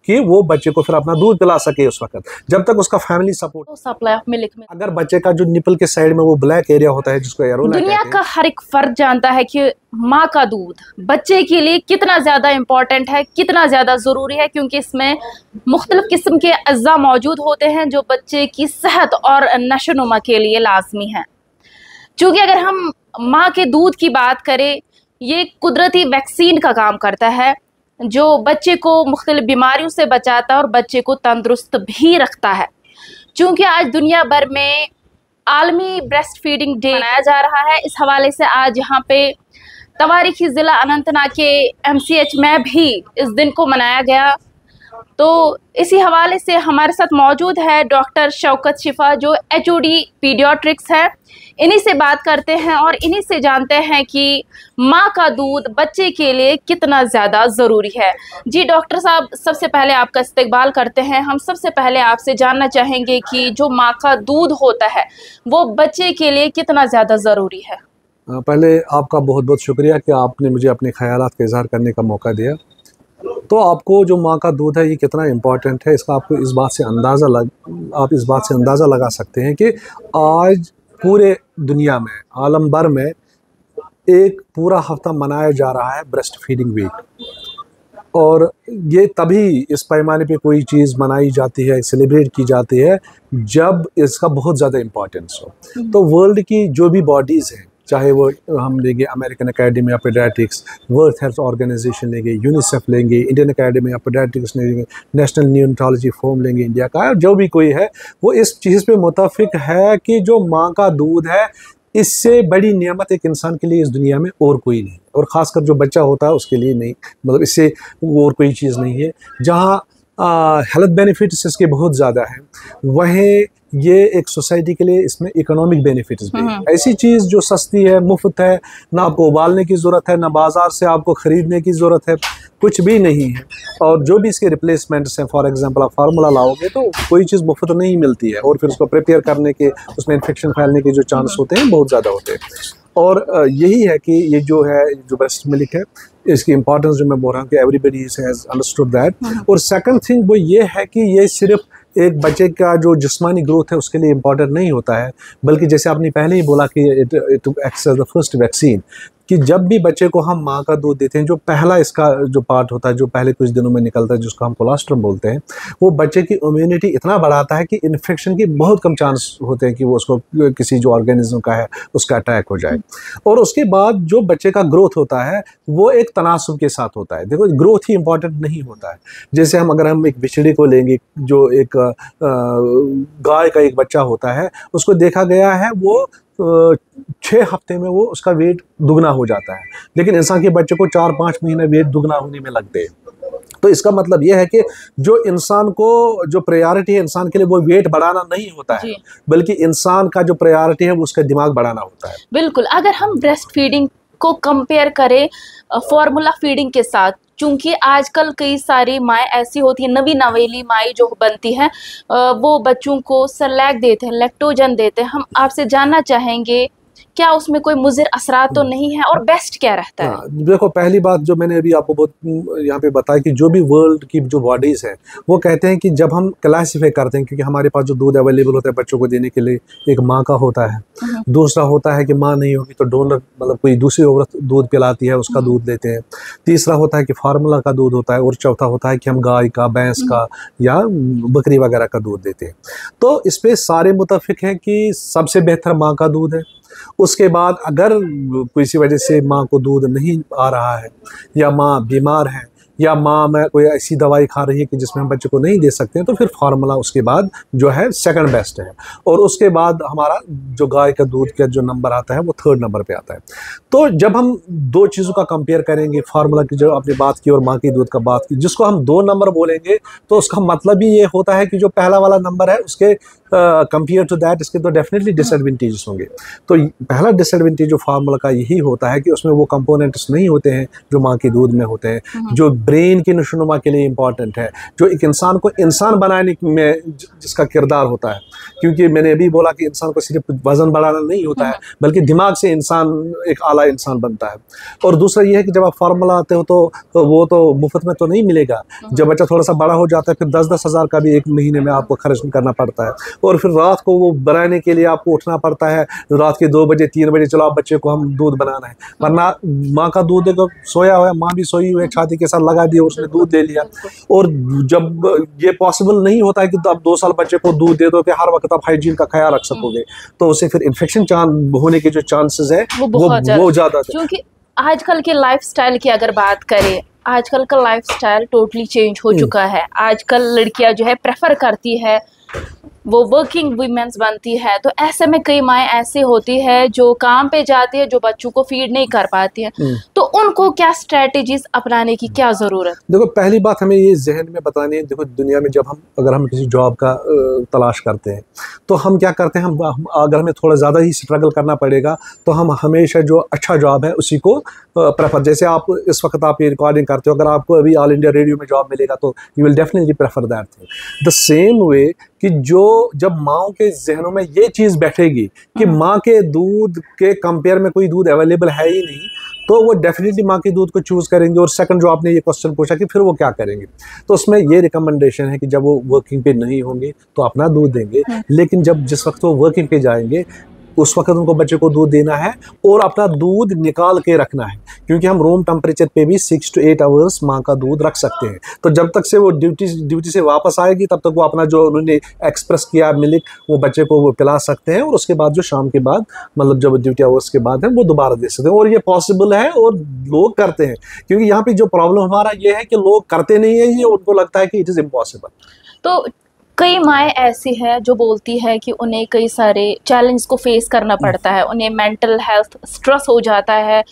कि वो बच्चे को फिर अपना दूध पिला सके उस वक्त, जब तक उसका फैमिली सपोर्ट। तो सप्लाई ऑफ मिल्क में अगर बच्चे का जो निपल के साइड में वो ब्लैक एरिया होता है जिसको एरोला दुनिया कहते का हैं, हर एक फर्द जानता है कि माँ का दूध बच्चे के लिए कितना ज़्यादा इम्पोर्टेंट है, कितना ज़्यादा ज़रूरी है, क्योंकि इसमें मुख्तलिफ किस्म के अज्जा मौजूद होते हैं जो बच्चे की सेहत और नशोनुमा के लिए लाजमी हैं। चूँकि अगर हम माँ के दूध की बात करें, ये कुदरती वैक्सीन का काम करता है जो बच्चे को मुख्तलिफ बीमारियों से बचाता है और बच्चे को तंदुरुस्त भी रखता है। चूँकि आज दुनिया भर में आलमी ब्रेस्ट फीडिंग डे मनाया जा रहा है, इस हवाले से आज यहाँ पे तवारीखी ज़िला अनंतनाग के MCH में भी इस दिन को मनाया गया। तो इसी हवाले से हमारे साथ मौजूद है डॉक्टर शौकत शिफा जो HOD पीडियाट्रिक्स है। इन्हीं से बात करते हैं और इन्हीं से जानते हैं कि माँ का दूध बच्चे के लिए कितना ज़्यादा ज़रूरी है। जी डॉक्टर साहब, सबसे पहले आपका इस्तकबाल करते हैं। हम सबसे पहले आपसे जानना चाहेंगे कि जो माँ का दूध होता है वो बच्चे के लिए कितना ज़्यादा ज़रूरी है। पहले आपका बहुत बहुत शुक्रिया कि आपने मुझे अपने ख़यालात का इज़हार करने का मौका दिया। तो आपको जो माँ का दूध है ये कितना इम्पोर्टेंट है, इसका आपको इस बात से आप इस बात से अंदाज़ा लगा सकते हैं कि आज पूरे दुनिया में, आलम भर में एक पूरा हफ्ता मनाया जा रहा है ब्रेस्ट फीडिंग वीक। और ये तभी इस पैमाने पे कोई चीज़ मनाई जाती है, सेलिब्रेट की जाती है, जब इसका बहुत ज़्यादा इम्पोर्टेंस हो। तो वर्ल्ड की जो भी बॉडीज़ हैं, चाहे वो हम लेंगे American Academy of Pediatrics, World Health Organization लेंगे, यूनिसेफ लेंगे, इंडियन एकेडमी ऑफ पीडियाट्रिक्स लेंगे, नेशनल नियोनेटोलॉजी फोरम लेंगे इंडिया का, जो भी कोई है वो इस चीज़ पे मुत्तफिक है कि जो माँ का दूध है इससे बड़ी नियामत एक इंसान के लिए इस दुनिया में और कोई नहीं, और ख़ासकर जो बच्चा होता है उसके लिए नहीं, मतलब इससे और कोई चीज़ नहीं है। जहाँ हेल्थ बेनिफिट्स इसके बहुत ज़्यादा हैं, वहीं ये एक सोसाइटी के लिए इसमें इकोनॉमिक बेनिफिट्स भी हैं। ऐसी चीज़ जो सस्ती है, मुफ्त है, ना आपको उबालने की ज़रूरत है, ना बाज़ार से आपको ख़रीदने की ज़रूरत है, कुछ भी नहीं है। और जो भी इसके रिप्लेसमेंट्स हैं, फॉर एग्जांपल आप फार्मूला लाओगे तो कोई चीज़ मुफ्त नहीं मिलती है, और फिर उसको प्रिपेयर करने के, उसमें इन्फेक्शन फैलने के जो चांस होते हैं बहुत ज़्यादा होते हैं। और यही है कि ये जो है, जो ब्रेस्ट मिल्क है, इसकी इंपॉर्टेंस जो मैं बोल रहा हूँ कि एवरीबडी हैज़ अंडरस्टूड दैट। और सेकंड थिंग वो ये है कि ये सिर्फ एक बच्चे का जो जिस्मानी ग्रोथ है उसके लिए इम्पॉर्टेंट नहीं होता है, बल्कि जैसे आपने पहले ही बोला कि it acts as the first vaccine, कि जब भी बच्चे को हम माँ का दूध देते हैं, जो पहला इसका जो पार्ट होता है, जो पहले कुछ दिनों में निकलता है, जिसको हम कोलेस्ट्रॉल बोलते हैं, वो बच्चे की इम्यूनिटी इतना बढ़ाता है कि इन्फेक्शन के बहुत कम चांस होते हैं कि वो उसको किसी जो ऑर्गेनिज्म का है उसका अटैक हो जाए। और उसके बाद जो बच्चे का ग्रोथ होता है वो एक तनासुब के साथ होता है। देखो, ग्रोथ ही इंपॉर्टेंट नहीं होता है। जैसे अगर हम एक बिचड़े को लेंगे, जो एक गाय का एक बच्चा होता है, उसको देखा गया है वो 6 हफ्ते में वो उसका वेट दुगना हो जाता है, लेकिन इंसान के बच्चे को 4-5 महीने वेट दुगना होने में लगते हैं। तो इसका मतलब यह है कि जो इंसान को जो प्रायोरिटी है इंसान के लिए, वो वेट बढ़ाना नहीं होता है, बल्कि इंसान का जो प्रायोरिटी है वो उसका दिमाग बढ़ाना होता है। बिल्कुल। अगर हम ब्रेस्ट फीडिंग को कंपेयर करें फार्मूला फीडिंग के साथ, चूंकि आजकल कई सारी माएँ ऐसी होती हैं, नवी नवेली माएँ जो बनती हैं, वो बच्चों को सेरेलैक देते हैं, लैक्टोजन देते हैं। हम आपसे जानना चाहेंगे क्या उसमें कोई मुज़िर असरात तो नहीं है, और बेस्ट क्या रहता है? देखो, पहली बात जो मैंने अभी आपको बहुत यहाँ पे बताया कि जो भी वर्ल्ड की जो बॉडीज़ हैं वो कहते हैं कि जब हम क्लासीफाई करते हैं, क्योंकि हमारे पास जो दूध अवेलेबल होता है बच्चों को देने के लिए, एक माँ का होता है, दूसरा होता है कि माँ नहीं होगी तो डोनर, मतलब कोई दूसरी औरत दूध पिलाती है, उसका दूध लेते हैं, तीसरा होता है कि फार्मूला का दूध होता है, और चौथा होता है कि हम गाय का, भैंस का या बकरी वगैरह का दूध देते हैं। तो इस पर सारे मुत्तफिक हैं कि सबसे बेहतर माँ का दूध है। उसके बाद अगर किसी वजह से माँ को दूध नहीं आ रहा है, या माँ बीमार है, या माँ में कोई ऐसी दवाई खा रही है कि जिसमें हम बच्चे को नहीं दे सकते हैं, तो फिर फार्मूला उसके बाद जो है सेकंड बेस्ट है। और उसके बाद हमारा जो गाय का दूध का जो नंबर आता है वो थर्ड नंबर पे आता है। तो जब हम दो चीज़ों का कंपेयर करेंगे, फार्मूला की जो आपने बात की और माँ की दूध का बात की, जिसको हम 2 नंबर बोलेंगे, तो उसका मतलब ही ये होता है कि जो पहला वाला नंबर है उसके कंपेयर टू दैट इसके तो डेफिनेटली डिसएडवांटेजेस होंगे। तो पहला डिसएडवांटेज जो फार्मूला का यही होता है कि उसमें वो कंपोनेंट्स नहीं होते हैं जो माँ के दूध में होते हैं, जो ब्रेन की नशोनुमा के लिए इंपॉर्टेंट है, जो एक इंसान को इंसान बनाने में जिसका किरदार होता है। क्योंकि मैंने अभी बोला कि इंसान को सिर्फ वजन बढ़ाना नहीं होता है, बल्कि दिमाग से इंसान एक आला इंसान बनता है। और दूसरा ये है कि जब आप फार्मूला आते हो तो वो तो मुफ्त में तो नहीं मिलेगा। जब बच्चा थोड़ा सा बड़ा हो जाता है फिर 10-10 हज़ार का भी एक महीने में आपको खर्च करना पड़ता है, और फिर रात को वो बनाने के लिए आपको उठना पड़ता है रात के 2 बजे 3 बजे, चलो आप बच्चे को हम दूध बनाना है। वरना माँ का दूध देखो सोया हुआ है, माँ भी सोई हुई है, छाती के साथ लगा दिया, उसने दूध दे लिया। और जब ये पॉसिबल नहीं होता है कि आप 2 साल बच्चे को दूध दे दो कि हर वक्त आप हाइजीन का ख्याल रख सकोगे, तो उसे फिर इन्फेक्शन होने के जो चांसेस है वो ज़्यादा है। क्योंकि आजकल के लाइफस्टाइल की अगर बात करें, आजकल का लाइफस्टाइल टोटली चेंज हो चुका है। आजकल लड़कियां जो है प्रेफर करती है वो वर्किंग वुमेन्स बनती है, तो ऐसे में कई माएँ ऐसी होती है जो काम पे जाती है, जो बच्चों को फीड नहीं कर पाती है, तो उनको क्या स्ट्रेटेजीज अपनाने की क्या ज़रूरत? देखो पहली बात हमें ये जहन में बतानी है, देखो दुनिया में जब अगर हम किसी जॉब का तलाश करते हैं तो हम क्या करते हैं, हम अगर हमें थोड़ा ज़्यादा ही स्ट्रगल करना पड़ेगा तो हम हमेशा जो अच्छा जॉब है उसी को प्रेफर, जैसे आप इस वक्त आप ये रिकॉर्डिंग करते हो, अगर आपको अभी ऑल इंडिया रेडियो में जॉब मिलेगा तो you will definitely prefer that thing. The same way कि जब माँओं के जहनों में ये चीज़ बैठेगी कि माँ के दूध के कंपेयर में कोई दूध अवेलेबल है ही नहीं, तो वो डेफिनेटली माँ के दूध को चूज़ करेंगे। और सेकंड जो आपने ये क्वेश्चन पूछा कि फिर वो क्या करेंगे, तो उसमें ये रिकमेंडेशन है कि जब वो वर्किंग पे नहीं होंगे तो अपना दूध देंगे, लेकिन जिस वक्त वो वर्किंग पे जाएंगे उस वक्त उनको बच्चे को दूध देना है और अपना दूध निकाल के रखना है, क्योंकि हम रूम टेम्परेचर पे भी 6 to 8 आवर्स माँ का दूध रख सकते हैं। तो जब तक से वो ड्यूटी से वापस आएगी तब तक वो अपना जो उन्होंने एक्सप्रेस किया मिल्क वो बच्चे को वो पिला सकते हैं, और उसके बाद जो शाम के बाद मतलब जब ड्यूटी आवर्स के बाद है वो दोबारा दे सकते हैं। और ये पॉसिबल है और लोग करते हैं, क्योंकि यहाँ पे जो प्रॉब्लम हमारा ये है कि लोग करते नहीं है, ये उनको लगता है कि इट इज़ इम्पॉसिबल। तो कई माएँ ऐसी हैं जो बोलती है कि उन्हें कई सारे चैलेंज को फेस करना पड़ता है, उन्हें मेंटल हेल्थ स्ट्रेस हो जाता है,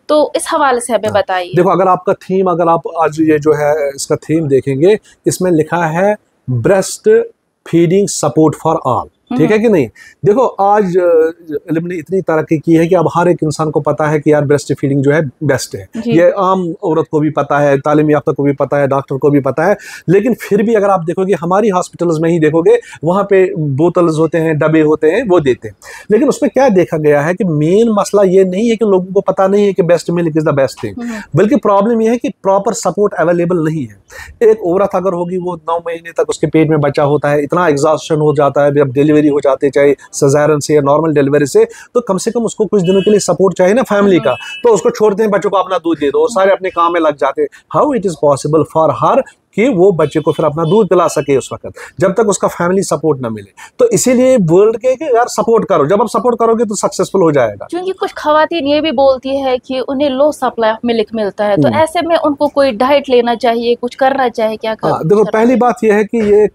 तो इस हवाले से हमें बताइए। देखो अगर आपका थीम, अगर आप आज ये जो है इसका थीम देखेंगे, इसमें लिखा है breast feeding support for all, ठीक है कि नहीं। देखो आज इल्म ने इतनी तरक्की की है कि अब हर एक इंसान को पता है कि यार ब्रेस्ट फीडिंग जो है बेस्ट है, ये आम औरत को भी पता है, तालीम याफ्ता को भी पता है, डॉक्टर को भी पता है। लेकिन फिर भी अगर आप देखोगे हमारी हॉस्पिटल्स में ही देखोगे, वहाँ पे बोतल्स होते हैं, डब्बे होते हैं, वो देते हैं। लेकिन उसमें क्या देखा गया है कि मेन मसला ये नहीं है कि लोगों को पता नहीं है कि best milk is the best thing, बल्कि प्रॉब्लम ये है कि प्रॉपर सपोर्ट अवेलेबल नहीं है। एक औरत अगर होगी, वो 9 महीने तक उसके पेट में बच्चा होता है, इतना एग्जॉस्शन हो जाता है जब डिलीवरी हो जाती है, चाहे सजारन से या नॉर्मल डिलीवरी से, तो कम से कम उसको कुछ दिनों के लिए सपोर्ट चाहिए ना फैमिली का, तो उसको छोड़ते हैं बच्चों को अपना दूध दे दो और सारे अपने काम में लग जाते हैं। How it is possible for her कि वो बच्चे को फिर अपना दूध पिला सके उस वक्त, जब तक उसका फैमिली सपोर्ट ना मिले। तो इसीलिए वर्ल्ड के कि यार सपोर्ट करो, जब आप सपोर्ट करोगे तो सक्सेसफुल हो जाएगा। क्योंकि कुछ खवातीन ये भी बोलती है कि उन्हें लो सप्लाई ऑफ मिल्क मिलता है, तो ऐसे में उनको कोई डाइट लेना चाहिए, कुछ करना चाहिए, क्या करना? देखो पहली बात यह है कि ये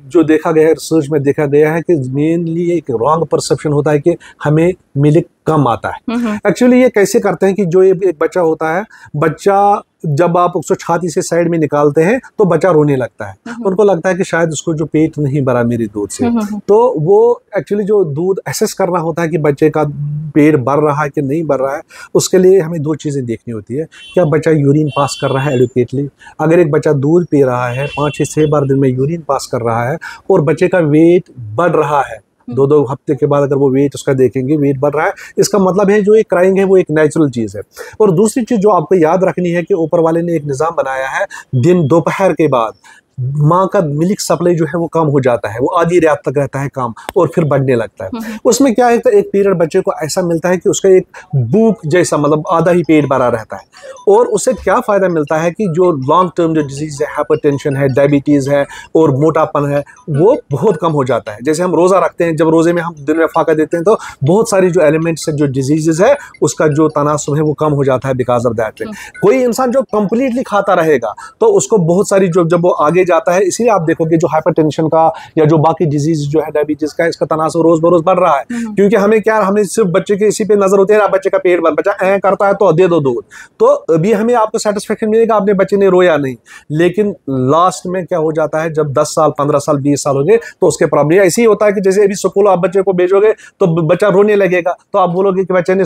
जो देखा गया है, रिसर्च में देखा गया है कि मेनली एक रॉन्ग परसेप्शन होता है कि हमें मिल्क कम आता है। एक्चुअली ये कैसे करते हैं कि जो एक बच्चा होता है, बच्चा जब आप उसको छाती से साइड में निकालते हैं तो बच्चा रोने लगता है, उनको लगता है कि शायद उसको जो पेट नहीं भरा मेरे दूध से। तो वो एक्चुअली जो दूध एसेस करना होता है कि बच्चे का पेट भर रहा है कि नहीं भर रहा है, उसके लिए हमें 2 चीज़ें देखनी होती है। क्या बच्चा यूरिन पास कर रहा है एडुकेटली? अगर एक बच्चा दूध पी रहा है, 5 से 6 बार दिन में यूरिन पास कर रहा है और बच्चे का वेट बढ़ रहा है, 2-2 हफ्ते के बाद अगर वो वेट उसका देखेंगे वेट बढ़ रहा है, इसका मतलब है जो ये क्राइंग है वो एक नेचुरल चीज़ है। और दूसरी चीज़ जो आपको याद रखनी है कि ऊपर वाले ने एक निज़ाम बनाया है, दिन दोपहर के बाद माँ का मिल्क सप्लाई जो है वो कम हो जाता है, वो आधी रात तक रहता है काम और फिर बढ़ने लगता है। उसमें क्या है, तो एक पीरियड बच्चे को ऐसा मिलता है कि उसका एक भूख जैसा मतलब आधा ही पेट भरा रहता है। और उससे क्या फ़ायदा मिलता है कि जो लॉन्ग टर्म जो डिजीज़ है, हाइपरटेंशन है, डायबिटीज़ है और मोटापन है, वो बहुत कम हो जाता है। जैसे हम रोज़ा रखते हैं, जब रोज़े में हम दिन में फाका देते हैं तो बहुत सारी जो एलिमेंट्स है, जो डिजीज़ है, उसका जो तनासुब है वो कम हो जाता है बिकॉज ऑफ दैट। कोई इंसान जो कम्प्लीटली खाता रहेगा तो उसको बहुत सारी जो जब वो आगे जाता है। इसीलिए आप देखोगे जो हाइपरटेंशन का या जो बाकी डिजीज जो है डायबिटीज का, इसका तनासुर रोज बरोज बढ़ रहा है। क्योंकि हमें क्या, हमें सिर्फ बच्चे के इसी पे नजर होती है, बच्चे का पेट भर, बच्चा ऐ करता है तो दे दो दूध, तो अभी हमें आपको सेटिस्फेक्शन मिलेगा, आपने बच्चे ने रोया नहीं। लेकिन लास्ट में क्या हो जाता है, जब 10 साल 15 साल 20 साल हो गए तो उसके प्रॉब्लम ऐसे ही होता है कि जैसे अभी स्कूल आप बच्चे को भेजोगे तो बच्चा रोने लगेगा, तो आप बोलोगे कि बच्चे ने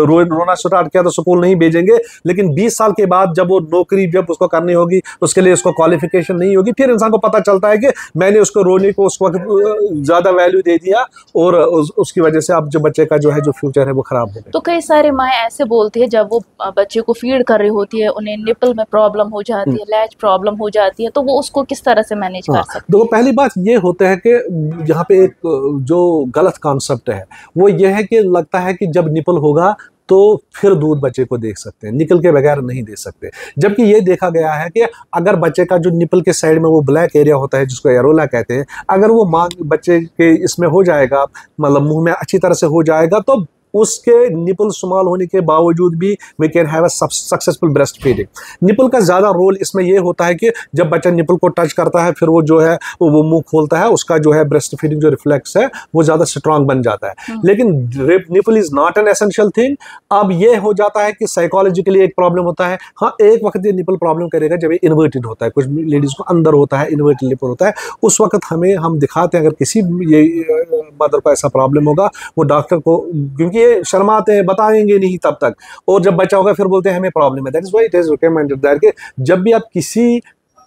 रोना स्टार्ट किया तो स्कूल नहीं भेजेंगे। लेकिन 20 साल के बाद जब वो नौकरी जब उसको करनी होगी, उसके लिए उसको क्वालिफिकेशन नहीं होगी, फिर इंसान को पता चलता है कि मैंने उसको रोने को उस वक्त ज्यादा वैल्यू दे दिया और उसकी वजह से अब जो बच्चे का जो है जो फ्यूचर है वो खराब हो गया। तो कई सारे माएँ ऐसे बोलती है, जब वो बच्चे को फीड कर रही होती है, उन्हें निपल में प्रॉब्लम हो जाती है, लैच प्रॉब्लम हो जाती है, तो वो उसको किस तरह से मैनेज कर सकते हैं? देखो, पहली बात ये होता है कि यहाँ पे एक जो गलत कॉन्सेप्ट है वो ये है कि लगता है कि जब निपल होगा तो फिर दूध बच्चे को दे सकते हैं, निकल के बगैर नहीं दे सकते। जबकि ये देखा गया है कि अगर बच्चे का जो निपल के साइड में वो ब्लैक एरिया होता है जिसको एरोला कहते हैं, अगर वो मां बच्चे के इसमें हो जाएगा, मतलब मुंह में अच्छी तरह से हो जाएगा, तो उसके निपल स्मॉल होने के बावजूद भी we can have a successful breastfeeding. Nipple का ज़्यादा रोल इसमें यह होता है कि जब बच्चा निपल को टच करता है फिर वो जो है वो मुंह खोलता है, उसका जो है ब्रेस्ट फीडिंग जो रिफ्लेक्स है वो ज़्यादा स्ट्रांग बन जाता है। लेकिन nipple is not an essential thing. अब ये हो जाता है कि साइकोलॉजिकली एक प्रॉब्लम होता है। हाँ, एक वक्त ये निपल प्रॉब्लम करेगा जब ये इन्वर्टेड होता है, कुछ लेडीज़ को अंदर होता है, इन्वर्टेड निपल होता है, उस वक्त हम दिखाते हैं। अगर किसी ये मदर को ऐसा प्रॉब्लम होगा, वो डॉक्टर को, क्योंकि ये शर्माते हैं, बताएंगे नहीं तब तक, और जब बच्चा होगा फिर बोलते हैं हमें प्रॉब्लम है। That is why it is recommended that कि जब भी आप किसी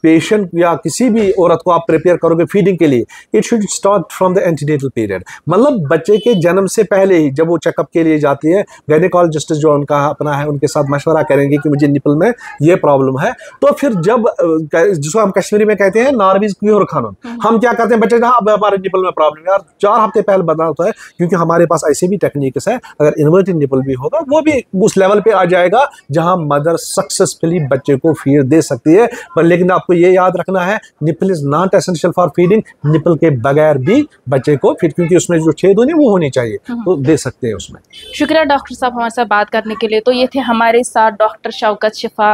पेशेंट या किसी भी औरत को आप प्रिपेयर करोगे फीडिंग के लिए, it should start from the antenatal period. मतलब बच्चे के जन्म से पहले ही जब वो चेकअप के लिए जाती है, गायनेकोलॉजिस्ट जो उनका अपना है उनके साथ मशवरा करेंगे कि मुझे निपल में ये प्रॉब्लम है। तो फिर जब जिसको हम कश्मीरी में कहते हैं नारवीज क्योर खानून, हम क्या करते हैं, बच्चे जहाँ अब हमारे निपल में प्रॉब्लम है यार 4 हफ्ते पहले बता होता है, क्योंकि हमारे पास ऐसे भी टेक्निक्स है, अगर इन्वर्टेड निपल भी होगा वो भी उस लेवल पे आ जाएगा जहां मदर सक्सेसफुली बच्चे को फीड दे सकती है। पर लेकिन आपको ये याद रखना है, nipple is not essential for feeding. Nipple के बगैर भी बच्चे को फीड, क्योंकि उसमें जो छेद होने वो होनी चाहिए, तो दे सकते हैं उसमें। शुक्रिया डॉक्टर साहब हमारे साथ बात करने के लिए। तो ये थे हमारे साथ डॉक्टर शौकत शिफा,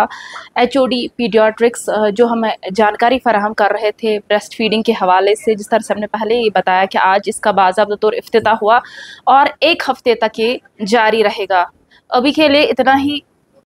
HOD पीडियाट्रिक्स, जो हमें जानकारी फराहम कर रहे थे ब्रेस्ट फीडिंग के हवाले से। जिस तरह से हमने पहले ही बताया कि आज इसका बाज़ाब्ता तौर इफ्तिताह हुआ और 1 हफ्ते तक ये जारी रहेगा। अभी के लिए इतना ही।